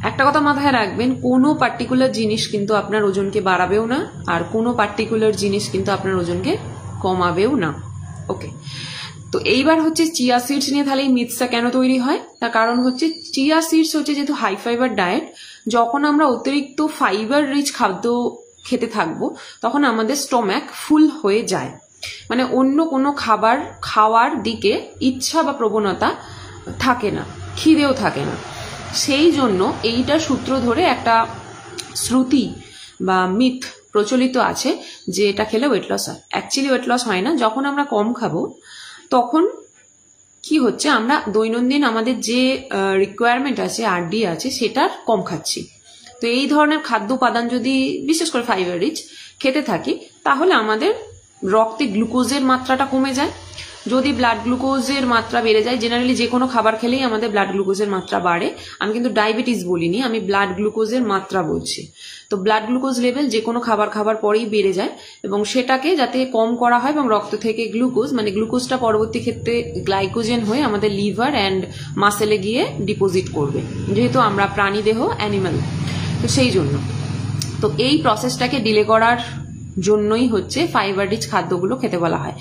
একটা কথা মাথায় রাখবেন, কোনো পার্টিকুলার জিনিস কিন্তু আপনার ওজনকে বাড়াবেও না, আর কোনো পার্টিকুলার জিনিস কিন্তু আপনার ওজনকে কমাবেও না। ওকে, তো এইবার হচ্ছে চিয়া সিডস নিয়ে তাহলে এই মিথসটা কেন তৈরি হয়, তার কারণ হচ্ছে চিয়া সিডস হচ্ছে যেহেতু হাই ফাইবার ডায়েট, যখন আমরা অতিরিক্ত ফাইবার রিচ খাদ্য খেতে থাকবো তখন আমাদের স্টমাক ফুল হয়ে যায়, মানে অন্য কোনো খাবার খাওয়ার দিকে ইচ্ছা বা প্রবণতা থাকে না, খিদেও থাকে না। সেই জন্য এইটা সূত্র ধরে একটা শ্রুতি বা মিথ প্রচলিত আছে যে এটা খেলে ওয়েট লস হয়। অ্যাকচুয়ালি ওয়েট লস হয় না। যখন আমরা কম খাবো তখন কি হচ্ছে, আমরা দৈনন্দিন আমাদের যে রিকোয়ারমেন্ট আছে, আরডি আছে, সেটার কম খাচ্ছি। তো এই ধরনের খাদ্য উপাদান যদি বিশেষ করে ফাইবার রিচ খেতে থাকি তাহলে আমাদের রক্তে গ্লুকোজের মাত্রাটা কমে যায়। যদি ব্লাড গ্লুকোজের মাত্রা বেড়ে যায়, জেনারেলি যে কোনো খাবার খেলেই আমাদের ব্লাড গ্লুকোজের মাত্রা বাড়ে, আমি কিন্তু ডায়াবেটিস বলিনি, আমি ব্লাড গ্লুকোজের মাত্রা বলছি। তো ব্লাড গ্লুকোজ লেভেল যে কোনো খাবার খাবার পরেই বেড়ে যায়, এবং সেটাকে যাতে কম করা হয় এবং রক্ত থেকে গ্লুকোজ, মানে গ্লুকোজটা পরবর্তী ক্ষেত্রে গ্লাইকোজেন হয়ে আমাদের লিভার অ্যান্ড মাসেলে গিয়ে ডিপোজিট করবে, যেহেতু আমরা প্রাণী দেহ, অ্যানিমাল। তো সেই জন্য তো এই প্রসেসটাকে ডিলে করার জন্যই হচ্ছে ফাইবার রিচ খাদ্যগুলো খেতে বলা হয়।